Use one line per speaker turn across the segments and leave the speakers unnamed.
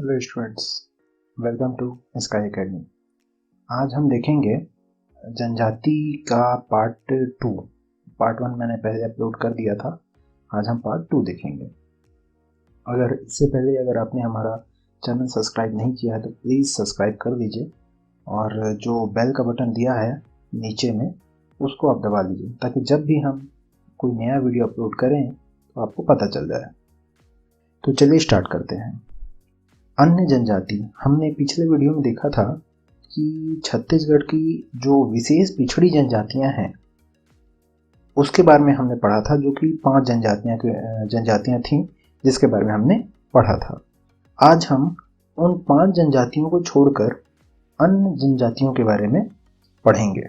Hello students, welcome to Sky Academy. आज हम देखेंगे जनजाति का पार्ट 1 मैंने पहले अपलोड कर दिया था। आज हम पार्ट 2 देखेंगे। अगर इससे पहले अगर आपने हमारा चैनल सब्सक्राइब नहीं किया है तो प्लीज़ सब्सक्राइब कर दीजिए और जो बेल का बटन दिया है नीचे में उसको आप दबा दीजिए ताकि जब भी हम कोई नया वीडियो अपलोड करें तो आपको पता चल जाए। तो चलिए स्टार्ट करते हैं। अन्य जनजाति, हमने पिछले वीडियो में देखा था कि छत्तीसगढ़ की जो विशेष पिछड़ी जनजातियां हैं उसके बारे में हमने पढ़ा था, जो कि 5 जनजातियां थीं जिसके बारे में हमने पढ़ा था। आज हम उन 5 जनजातियों को छोड़कर अन्य जनजातियों के बारे में पढ़ेंगे,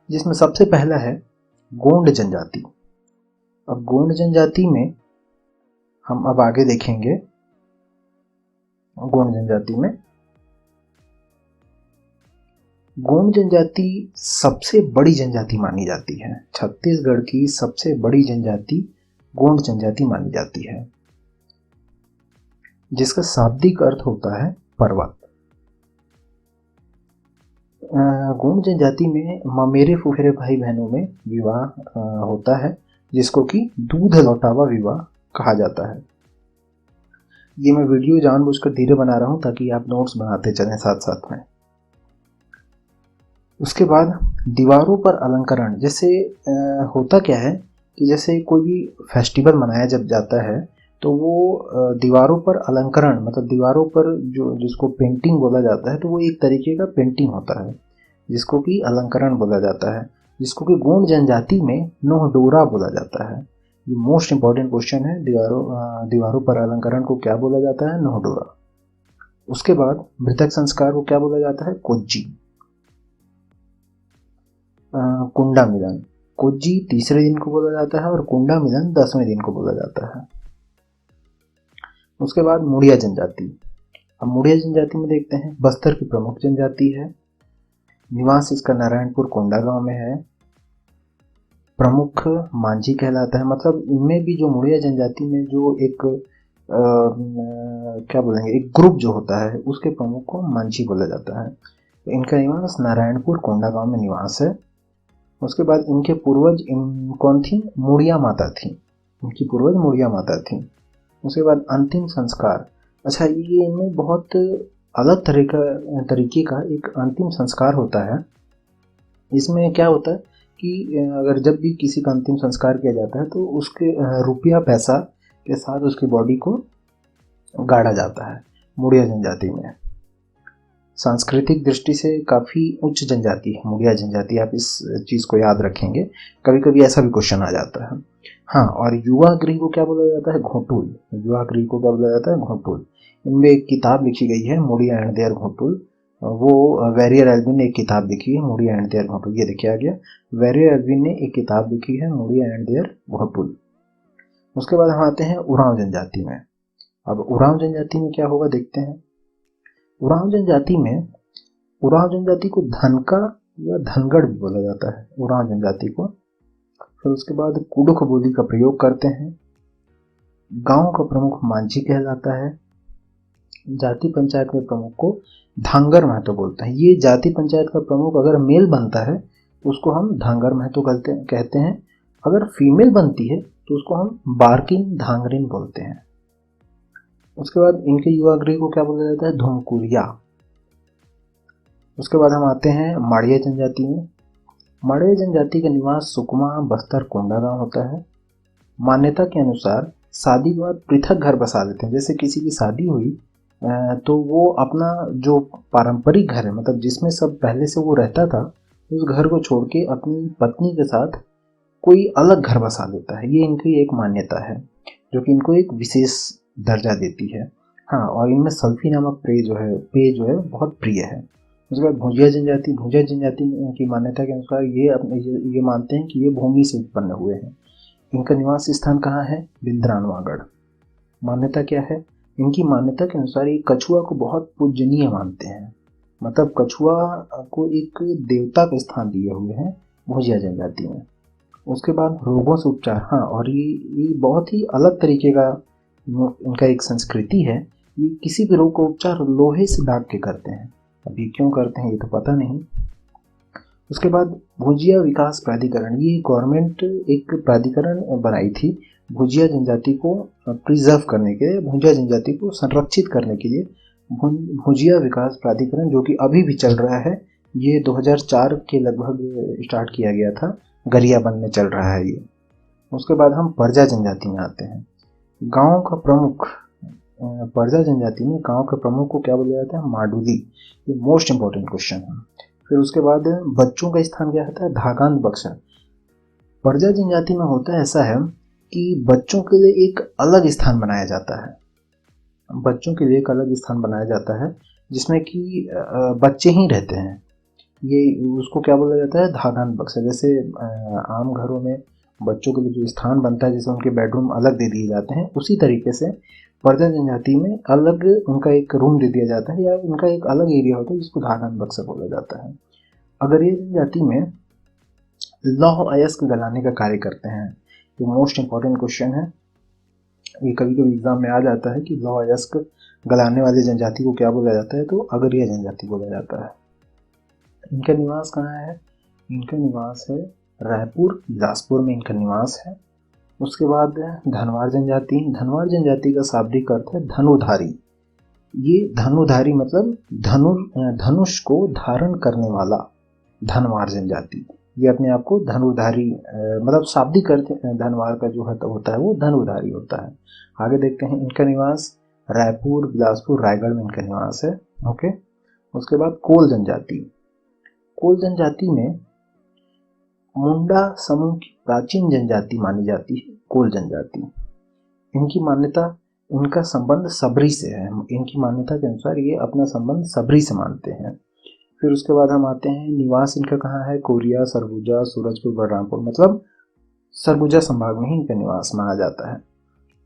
जिसमें सबसे पहला है गोंड जनजाति। अब गोंड जनजाति में हम अब आगे देखेंगे। गोंड जनजाति सबसे बड़ी जनजाति मानी जाती है। छत्तीसगढ़ की सबसे बड़ी जनजाति गोंड जनजाति मानी जाती है, जिसका शाब्दिक अर्थ होता है पर्वत। गोंड जनजाति में ममेरे फुफेरे भाई बहनों में विवाह होता है, जिसको कि दूध लौटावा विवाह कहा जाता है। ये मैं वीडियो जानबूझकर धीरे बना रहा हूँ ताकि आप नोट्स बनाते चलें साथ साथ में। उसके बाद दीवारों पर अलंकरण, जैसे होता क्या है कि जैसे कोई भी फेस्टिवल मनाया जब जाता है तो वो दीवारों पर अलंकरण, मतलब दीवारों पर जो जिसको पेंटिंग बोला जाता है, तो वो एक तरीके का पेंटिंग होता है जिसको कि अलंकरण बोला जाता है, जिसको कि गोंड जनजाति में नोहडोरा बोला जाता है। ये मोस्ट इंपॉर्टेंट क्वेश्चन है। दीवारों पर अलंकरण को क्या बोला जाता है? नोहडोरा। उसके बाद मृतक संस्कार को क्या बोला जाता है? कोज्जी। कुंडा मिलन, कोज्जी तीसरे दिन को बोला जाता है और कुंडा मिलन 10वें दिन को बोला जाता है। उसके बाद मुड़िया जनजाति। अब मुड़िया जनजाति में देखते हैं, बस्तर की प्रमुख जनजाति है। निवास इसका नारायणपुर कोंडा गांव में है। प्रमुख मांझी कहलाता है। मतलब इनमें भी जो मुड़िया जनजाति में जो एक क्या बोलेंगे, एक ग्रुप जो होता है उसके प्रमुख को मांझी बोला जाता है। तो इनका निवास नारायणपुर कोंडा गांव में निवास है। उसके बाद इनके पूर्वज कौन थी? मुड़िया माता थी। इनकी पूर्वज मुड़िया माता थी। उसके बाद अंतिम संस्कार। अच्छा, ये इनमें बहुत अलग तरीके का एक अंतिम संस्कार होता है। इसमें क्या होता है कि अगर जब भी किसी का अंतिम संस्कार किया जाता है तो उसके रुपया पैसा के साथ उसकी बॉडी को गाड़ा जाता है। मुड़िया जनजाति में सांस्कृतिक दृष्टि से काफ़ी उच्च जनजाति है मुड़िया जनजाति। आप इस चीज़ को याद रखेंगे, कभी कभी ऐसा भी क्वेश्चन आ जाता है। हाँ, और युवा गृह को क्या बोला जाता है? घोटुल। युवा गृह को क्या बोला जाता है? घोटुल। इनमें एक किताब लिखी गई है, मुड़िया एंड देयर घोटुल। वो वेरियर एल्विन ने एक किताब लिखी है, मुड़िया एंड देयर घोटुल। ये देखिए आ गया, वेरियर एल्विन ने एक किताब लिखी है, मुड़िया एंड देयर घोटुल। उसके बाद हम आते हैं उरांव जनजाति में। अब उरांव जनजाति में क्या होगा देखते हैं। उरांव जनजाति को धनका या धनगढ़ भी बोला जाता है, उरांव जनजाति को। फिर उसके बाद कुडुख बोली का प्रयोग करते हैं। गांव का प्रमुख मांझी कहलाता है। जाति पंचायत के प्रमुख को धांगर महतो बोलते हैं। ये जाति पंचायत का प्रमुख अगर मेल बनता है तो उसको हम धांगर महतो कहते हैं। अगर फीमेल बनती है तो उसको हम बारकिन धांगरिन बोलते हैं। उसके बाद इनके युवा गृह को क्या बोला जाता है? धुमकुरिया। उसके बाद हम आते हैं माड़िया जनजाति में। माड़िया जनजाति का निवास सुकमा, बस्तर, कोंडा गांव होता है। मान्यता के अनुसार शादी के बाद पृथक घर बसा लेते हैं। जैसे किसी की शादी हुई तो वो अपना जो पारंपरिक घर है, मतलब जिसमें सब पहले से वो रहता था, उस घर को छोड़ के अपनी पत्नी के साथ कोई अलग घर बसा लेता है। ये इनकी एक मान्यता है जो कि इनको एक विशेष दर्जा देती है। हाँ, और इनमें सल्फी नामक पेय जो है बहुत प्रिय है। उसके बाद भुजिया जनजाति की मान्यता के अनुसार ये मानते हैं कि ये भूमि से उत्पन्न हुए हैं। इनका निवास स्थान कहाँ है? बिंद्रानवागढ़। मान्यता क्या है? इनकी मान्यता के अनुसार ये कछुआ को बहुत पूजनीय मानते हैं। मतलब कछुआ को एक देवता का स्थान दिए हुए हैं भुजिया जनजाति में। उसके बाद रोगों से उपचार। हाँ, और ये बहुत ही अलग तरीके का इनका एक संस्कृति है। ये किसी भी रोग का उपचार लोहे से दाग के करते हैं। अब ये क्यों करते हैं ये तो पता नहीं। उसके बाद भुजिया विकास प्राधिकरण, ये गवर्नमेंट एक प्राधिकरण बनाई थी भुजिया जनजाति को प्रिजर्व करने के लिए, भुजिया जनजाति को संरक्षित करने के लिए। भुजिया विकास प्राधिकरण जो कि अभी भी चल रहा है, ये 2004 के लगभग स्टार्ट किया गया था, गरियाबंद में चल रहा है ये। उसके बाद हम परजा जनजाति में आते हैं। गांव का प्रमुख, परजा जनजाति में गांव के प्रमुख को क्या बोला जाता है? माडुली। ये मोस्ट इंपॉर्टेंट क्वेश्चन है। फिर उसके बाद बच्चों का स्थान क्या होता है? धागांत बक्सा। परजा जनजाति में होता है ऐसा है कि बच्चों के लिए एक अलग स्थान बनाया जाता है, बच्चों के लिए एक अलग स्थान बनाया जाता है जिसमें कि बच्चे ही रहते हैं। ये उसको क्या बोला जाता है? धागांत बक्सा। जैसे आम घरों में बच्चों के लिए जो स्थान बनता है, जैसे उनके बेडरूम अलग दे दिए जाते हैं, उसी तरीके से परजा जनजाति में अलग उनका एक रूम दे दिया जाता है या उनका एक अलग एरिया होता है जिसको धागांत बक्सा बोला जाता है। अगर ये जनजाति में लौह अयस्क गलाने का कार्य करते हैं, ये मोस्ट इंपॉर्टेंट क्वेश्चन है। ये कभी कभी एग्जाम में आ जाता है कि लौह अयस्क गलाने वाली जनजाति को क्या बोला जाता है? तो अगरिया जनजाति बोला जाता है। इनका निवास कहाँ है? इनका निवास है रायपुर, बिलासपुर में इनका निवास है। उसके बाद धनवार जनजाति। धनवार जनजाति का शाब्दिक अर्थ है धनुधारी। ये धनुधारी मतलब धनुष को धारण करने वाला धनवार जनजाति, ये अपने आप को धनुधारी मतलब शाब्दिक अर्थ धनवार का जो होता है वो धनुधारी होता है। आगे देखते हैं, इनका निवास रायपुर, बिलासपुर, रायगढ़ में इनका निवास है। ओके। उसके बाद कोल जनजाति। कोल जनजाति में मुंडा समूह की प्राचीन जनजाति मानी जाती है कोल जनजाति। इनकी मान्यता, इनका संबंध सबरी से है। इनकी मान्यता के अनुसार ये अपना संबंध सबरी से मानते हैं। फिर उसके बाद हम आते हैं, निवास इनका कहाँ है? कोरिया, सरगुजा, सूरजपुर, बलरामपुर, मतलब सरगुजा संभाग में ही इनका निवास माना जाता है।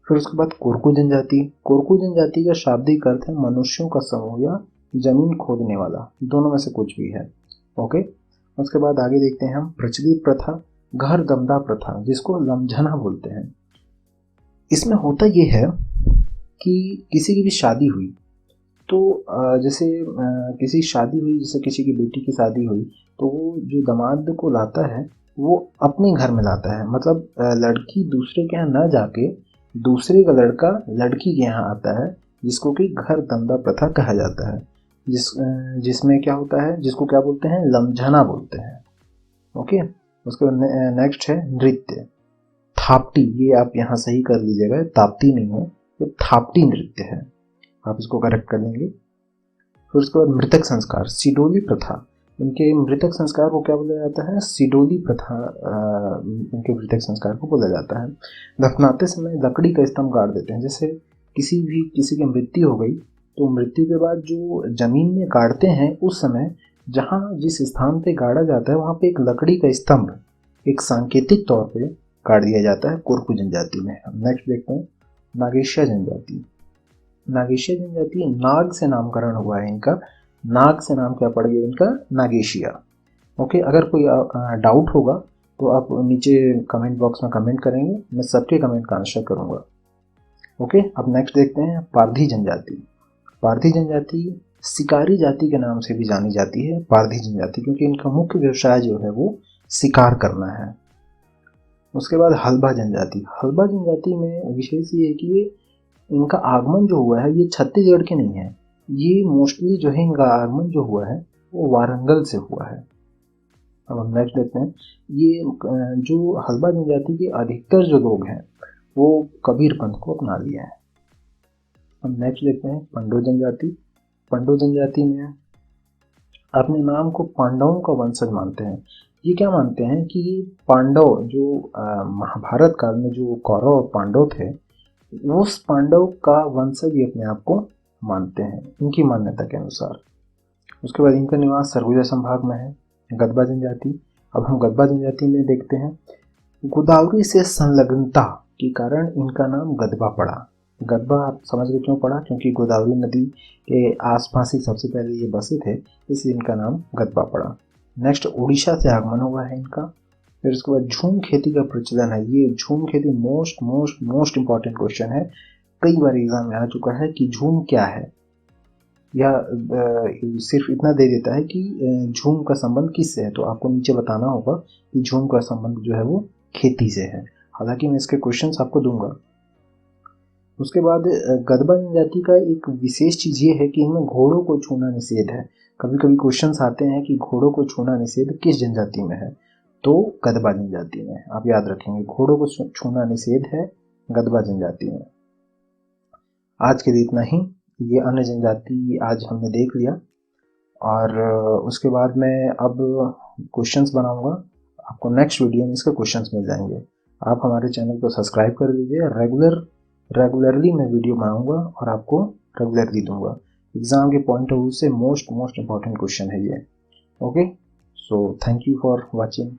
फिर उसके बाद कोरकू जनजाति। कोरकू जनजाति का शाब्दिक अर्थ है मनुष्यों का समूह या जमीन खोदने वाला, दोनों में से कुछ भी है। ओके। उसके बाद आगे देखते हैं हम, प्रचलित प्रथा, घर दमदा प्रथा, जिसको लमझना बोलते हैं। इसमें होता ये है कि किसी की भी शादी हुई तो जैसे किसी शादी हुई, जैसे किसी की बेटी की शादी हुई, तो वो जो दामाद को लाता है वो अपने घर में लाता है। मतलब लड़की दूसरे के यहाँ ना जाके दूसरे का लड़का लड़की के यहाँ आता है, जिसको कि घर दमदा प्रथा कहा जाता है। जिसमें क्या होता है, जिसको क्या बोलते हैं? लमझना बोलते हैं। ओके। उसके बाद नेक्स्ट है नृत्य, थापटी। ये आप यहाँ सही कर लीजिएगा, ताप्ती नहीं है, ये थापटी नृत्य है, आप इसको करेक्ट कर लेंगे। फिर उसके बाद मृतक संस्कार, सिडोली प्रथा। इनके मृतक संस्कार को क्या बोला जाता है? सिडोली प्रथा। इनके मृतक संस्कार को बोला जाता है। दफनाते समय लकड़ी का स्तंभ गाड़ देते हैं। जैसे किसी की मृत्यु हो गई तो मृत्यु के बाद जो जमीन में गाड़ते हैं, उस समय जहाँ जिस स्थान पे गाड़ा जाता है वहाँ पे एक लकड़ी का स्तंभ एक सांकेतिक तौर पे गाड़ दिया जाता है कोरकू जनजाति में। नेक्स्ट देखते हैं, नागेशिया जनजाति। नागेशिया जनजाति नाग से नामकरण हुआ है इनका। नाग से नाम क्या पड़ गया इनका? नागेशिया। ओके। अगर कोई डाउट होगा तो आप नीचे कमेंट बॉक्स में कमेंट करेंगे, मैं सबके कमेंट का आंसर करूँगा। ओके। अब नेक्स्ट देखते हैं, पारधी जनजाति। पारधी जनजाति शिकारी जाति के नाम से भी जानी जाती है, पारधी जनजाति, क्योंकि इनका मुख्य व्यवसाय जो है वो शिकार करना है। उसके बाद हल्बा जनजाति। हल्बा जनजाति में विशेष ये है कि इनका आगमन जो हुआ है ये छत्तीसगढ़ के नहीं है, ये मोस्टली जो है इनका आगमन जो हुआ है वो वारंगल से हुआ है। अब हम नेक्स्ट देखते हैं, ये जो हल्बा जनजाति के अधिकतर जो लोग हैं वो कबीर पंथ को अपना लिया है। हम नेक्स्ट देखते हैं, पंडो जनजाति। पंडो जनजाति में अपने नाम को पांडवों का वंशज मानते हैं। ये क्या मानते हैं कि पांडव जो महाभारत काल में जो कौरव और पांडव थे, उस पांडव का वंशज ये अपने आप को मानते हैं इनकी मान्यता के अनुसार। उसके बाद इनका निवास सरगुजा संभाग में है। गदबा जनजाति। अब हम गदबा जनजाति में देखते हैं, गोदावरी से संलग्नता के कारण इनका नाम गदबा पड़ा। गदबा आप समझ गए क्यों पड़ा? क्योंकि गोदावरी नदी के आसपास ही सबसे पहले ये बसे थे, इसलिए इनका नाम गदबा पड़ा। नेक्स्ट, उड़ीसा से आगमन हुआ है इनका। फिर उसके बाद झूम खेती का प्रचलन है। ये झूम खेती मोस्ट इंपॉर्टेंट क्वेश्चन है। कई बार एग्जाम में आ चुका है कि झूम क्या है, या सिर्फ इतना दे देता है कि झूम का संबंध किससे है, तो आपको नीचे बताना होगा कि झूम का संबंध जो है वो खेती से है। हालांकि मैं इसके क्वेश्चंस आपको दूंगा। उसके बाद गदबा जनजाति का एक विशेष चीज़ ये है कि इनमें घोड़ों को छूना निषेध है। कभी कभी क्वेश्चंस आते हैं कि घोड़ों को छूना निषेध किस जनजाति में है, तो गदबा जनजाति में। आप याद रखेंगे, घोड़ों को छूना निषेध है गदबा जनजाति में। आज के लिए इतना ही। ये अन्य जनजाति आज हमने देख लिया, और उसके बाद मैं अब क्वेश्चंस बनाऊंगा। आपको नेक्स्ट वीडियो में इसके क्वेश्चंस मिल जाएंगे। आप हमारे चैनल को सब्सक्राइब कर दीजिए। रेगुलरली मैं वीडियो बनाऊंगा और आपको रेगुलरली दूंगा। एग्जाम के पॉइंट ऑफ व्यू से मोस्ट इंपॉर्टेंट क्वेश्चन है ये। Okay, so thank you for watching.